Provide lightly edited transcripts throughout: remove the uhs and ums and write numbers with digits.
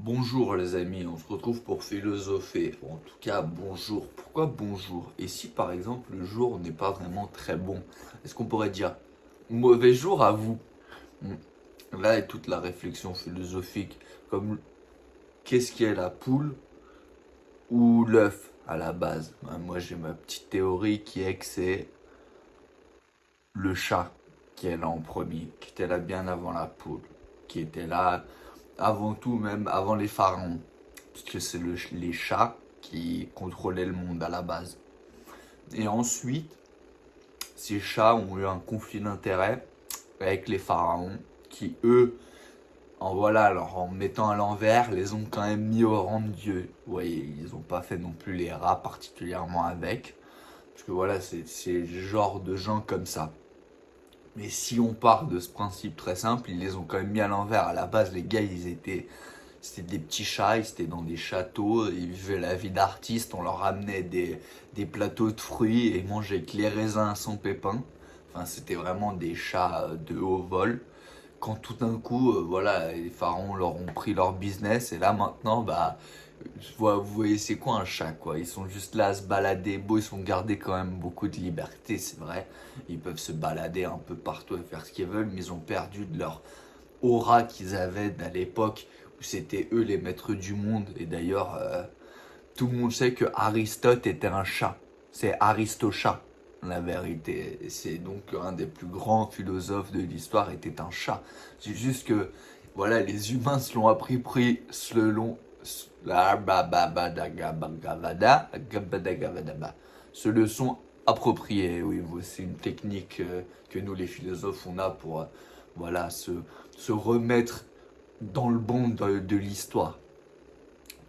Bonjour les amis, on se retrouve pour philosopher. En tout cas, bonjour. Pourquoi bonjour? Et si par exemple le jour n'est pas vraiment très bon, est-ce qu'on pourrait dire mauvais jour à vous? Hmm. Là est toute la réflexion philosophique. Comme qu'est-ce qui est la poule ou l'œuf à la base? Moi j'ai ma petite théorie qui est que c'est le chat qui est là en premier, qui était là bien avant la poule, qui était là avant tout, même avant les pharaons, puisque c'est les chats qui contrôlaient le monde à la base. Et ensuite, ces chats ont eu un conflit d'intérêts avec les pharaons, qui eux, en mettant à l'envers, les ont quand même mis au rang de dieu. Vous voyez, ils n'ont pas fait non plus les rats particulièrement avec, parce que voilà, c'est le genre de gens comme ça. Mais si on part de ce principe très simple, ils les ont quand même mis à l'envers. À la base, les gars, c'était des petits chats, ils étaient dans des châteaux, ils vivaient la vie d'artistes, on leur ramenait des plateaux de fruits et ils mangeaient que les raisins sans pépins. Enfin, c'était vraiment des chats de haut vol. Quand tout d'un coup, voilà, les pharaons leur ont pris leur business et là maintenant, bah, vous voyez, c'est quoi un chat, quoi? Ils sont juste là à se balader. Bon, ils sont gardés quand même beaucoup de liberté, c'est vrai. Ils peuvent se balader un peu partout et faire ce qu'ils veulent, mais ils ont perdu de leur aura qu'ils avaient à l'époque où c'était eux les maîtres du monde. Et d'ailleurs, tout le monde sait que Aristote était un chat. C'est Aristochat, la vérité. C'est donc un des plus grands philosophes de l'histoire était un chat. C'est juste que, voilà, les humains se l'ont appris selon se le sont appropriés. Oui, c'est une technique que nous les philosophes on a pour voilà se remettre dans le bon de l'histoire.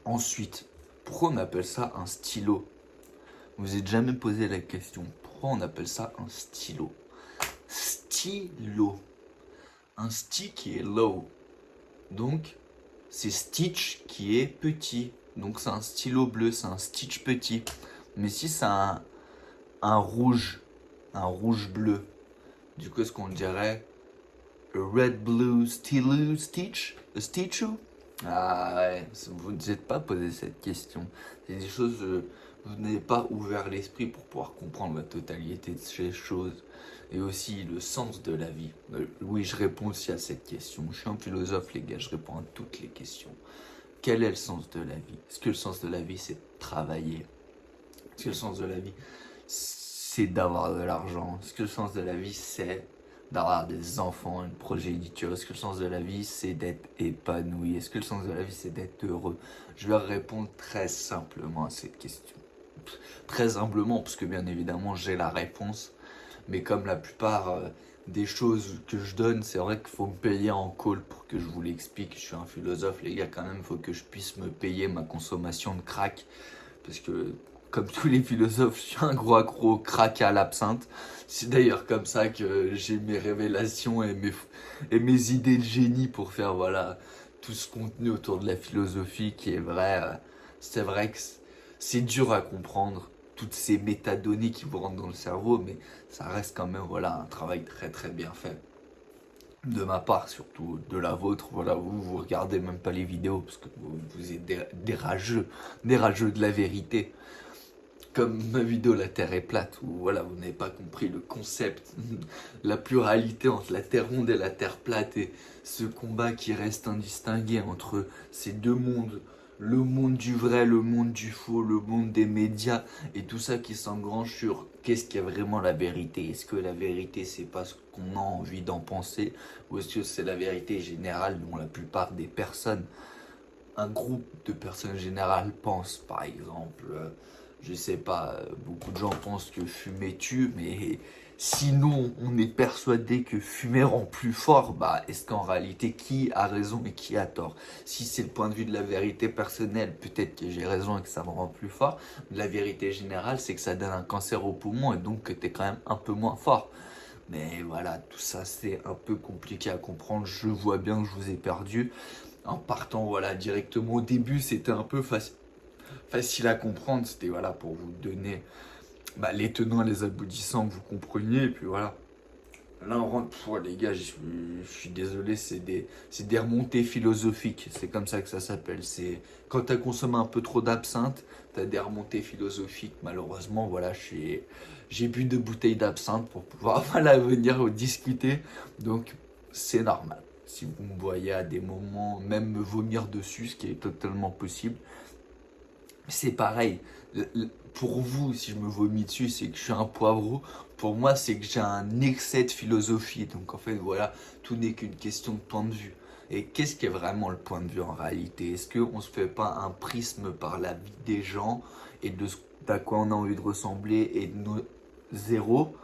Ensuite, pourquoi on appelle ça un stylo? Vous vous êtes jamais posé la question. Pourquoi on appelle ça un stylo? Stylo. Un sti qui est low. Donc, c'est Stitch qui est petit. Donc, c'est un stylo bleu, c'est un Stitch petit. Mais si c'est un rouge bleu, du coup, est-ce qu'on dirait Red Blue Stylo Stitch? A Stitchu? Ah ouais, vous ne vous êtes pas posé cette question. C'est des choses, vous n'avez pas ouvert l'esprit pour pouvoir comprendre la totalité de ces choses. Et aussi le sens de la vie. Oui, je réponds aussi à cette question. Je suis un philosophe, les gars, je réponds à toutes les questions. Quel est le sens de la vie? Est-ce que le sens de la vie, c'est de travailler? Est-ce que le sens de la vie, c'est d'avoir de l'argent? Est-ce que le sens de la vie, c'est d'avoir des enfants, une progéniture? Est-ce que le sens de la vie, c'est d'être épanoui? Est-ce que le sens de la vie, c'est d'être heureux? Je vais répondre très simplement à cette question. Très humblement, parce que bien évidemment, j'ai la réponse. Mais comme la plupart des choses que je donne, c'est vrai qu'il faut me payer en call pour que je vous l'explique. Je suis un philosophe, les gars, quand même, il faut que je puisse me payer ma consommation de crack. Parce que, comme tous les philosophes, je suis un gros accro au crack et à l'absinthe. C'est d'ailleurs comme ça que j'ai mes révélations et mes idées de génie pour faire, voilà, tout ce contenu autour de la philosophie qui est vrai. C'est vrai que c'est dur à comprendre, toutes ces métadonnées qui vous rentrent dans le cerveau, mais ça reste quand même, voilà, un travail très très bien fait. De ma part, surtout de la vôtre, voilà, vous regardez même pas les vidéos parce que vous êtes des rageux de la vérité. Comme ma vidéo La Terre est plate, où voilà, vous n'avez pas compris le concept, la pluralité entre la Terre ronde et la Terre plate, et ce combat qui reste indistingué entre ces deux mondes, le monde du vrai, le monde du faux, le monde des médias, et tout ça qui s'engrange sur qu'est-ce qui est vraiment la vérité. Est-ce que la vérité, c'est pas ce qu'on a envie d'en penser, ou est-ce que c'est la vérité générale dont la plupart des personnes, un groupe de personnes générales pensent, par exemple, je sais pas, beaucoup de gens pensent que fumer tue, mais sinon on est persuadé que fumer rend plus fort, bah est-ce qu'en réalité qui a raison et qui a tort? Si c'est le point de vue de la vérité personnelle, peut-être que j'ai raison et que ça me rend plus fort. La vérité générale, c'est que ça donne un cancer au poumon et donc que t'es quand même un peu moins fort. Mais voilà, tout ça c'est un peu compliqué à comprendre, je vois bien que je vous ai perdu. En partant voilà directement au début, c'était un peu facile à comprendre, c'était voilà pour vous donner les tenants et les aboutissants que vous compreniez, et puis voilà. Là, on rentre. Les gars, je suis désolé, c'est des remontées philosophiques. C'est comme ça que ça s'appelle. C'est quand tu as consommé un peu trop d'absinthe, tu as des remontées philosophiques. Malheureusement, voilà, j'ai bu 2 bouteilles d'absinthe pour pouvoir voilà, venir discuter. Donc, c'est normal. Si vous me voyez à des moments, même me vomir dessus, ce qui est totalement possible, c'est pareil. Pour vous, si je me vomis dessus, c'est que je suis un poivreau. Pour moi, c'est que j'ai un excès de philosophie. Donc en fait, voilà, tout n'est qu'une question de point de vue. Et qu'est-ce qui est vraiment le point de vue en réalité? Est-ce qu'on ne se fait pas un prisme par la vie des gens et de ce à quoi on a envie de ressembler et de nos zéros?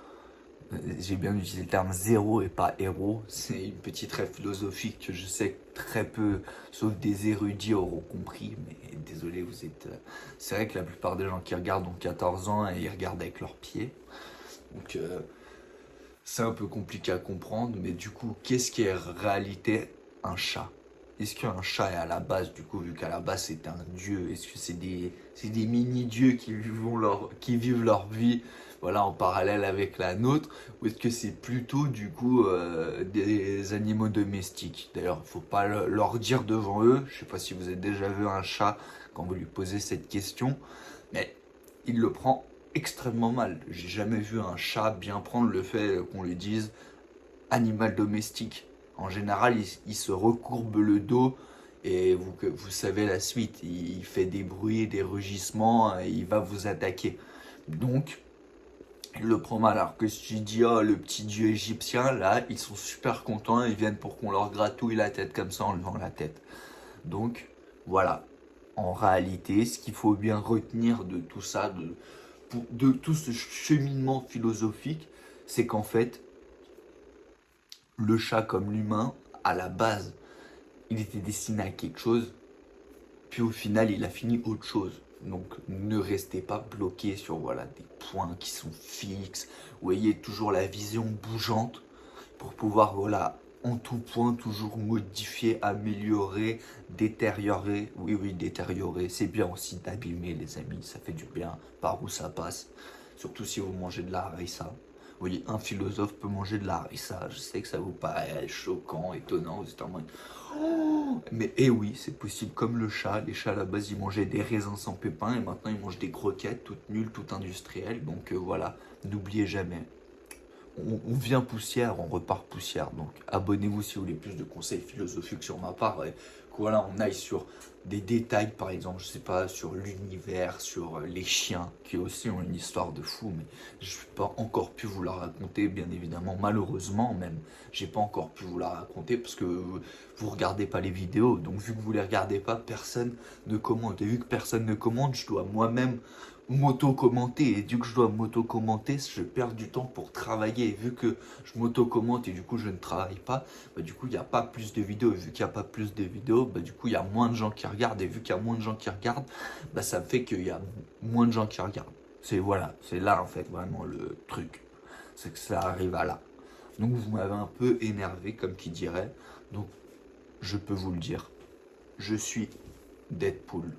J'ai bien utilisé le terme zéro et pas héros. C'est une petite rêve philosophique que je sais que très peu, sauf des érudits, auront compris. Mais désolé, vous êtes. C'est vrai que la plupart des gens qui regardent ont 14 ans et ils regardent avec leurs pieds. Donc c'est un peu compliqué à comprendre. Mais du coup, qu'est-ce qui est en réalité un chat? Est-ce qu'un chat est à la base, du coup, vu qu'à la base c'est un dieu, est-ce que c'est des mini-dieux qui vivent leur vie voilà, en parallèle avec la nôtre, ou est-ce que c'est plutôt du coup des animaux domestiques? D'ailleurs, il ne faut pas leur dire devant eux, je ne sais pas si vous avez déjà vu un chat quand vous lui posez cette question, mais il le prend extrêmement mal. J'ai jamais vu un chat bien prendre le fait qu'on lui dise animal domestique. En général, il se recourbe le dos et vous savez la suite. Il fait des bruits, des rugissements et il va vous attaquer. Donc, il le prend mal. Alors que si tu dis, oh, le petit dieu égyptien, là, ils sont super contents. Ils viennent pour qu'on leur gratouille la tête comme ça en levant la tête. Donc, voilà. En réalité, ce qu'il faut bien retenir de tout ça, de tout ce cheminement philosophique, c'est qu'en fait, le chat comme l'humain, à la base, il était destiné à quelque chose, puis au final, il a fini autre chose. Donc ne restez pas bloqué sur voilà, des points qui sont fixes, vous voyez toujours la vision bougeante pour pouvoir voilà, en tout point toujours modifier, améliorer, détériorer. Oui, oui, détériorer, c'est bien aussi d'abîmer les amis, ça fait du bien par où ça passe, surtout si vous mangez de la harissa. Oui, un philosophe peut manger de la harissa. Je sais que ça vous paraît choquant, étonnant. Vous êtes en mode oh mais eh oui, c'est possible. Comme le chat. Les chats à la base, ils mangeaient des raisins sans pépins et maintenant ils mangent des croquettes toutes nulles, toutes industrielles. Donc voilà, n'oubliez jamais. On vient poussière, on repart poussière. Donc abonnez-vous si vous voulez plus de conseils philosophiques sur ma part. Et que voilà, on aille sur des détails, par exemple, je sais pas, sur l'univers, sur les chiens, qui aussi ont une histoire de fou, mais je n'ai pas encore pu vous la raconter, bien évidemment, malheureusement même, j'ai pas encore pu vous la raconter parce que vous regardez pas les vidéos, donc vu que vous les regardez pas, personne ne commente, et vu que personne ne commente, je dois moi-même m'auto-commenter, et vu que je dois m'auto-commenter, je perds du temps pour travailler, et vu que je m'auto-commente et du coup je ne travaille pas, bah, du coup il n'y a pas plus de vidéos, et vu qu'il n'y a pas plus de vidéos, bah, du coup il y a moins de gens qui regardent, et vu qu'il y a moins de gens qui regardent, bah, ça fait qu'il y a moins de gens qui regardent. C'est voilà, c'est là en fait vraiment le truc, c'est que ça arrive à là. Donc vous m'avez un peu énervé comme qui dirait, donc je peux vous le dire, je suis Deadpool.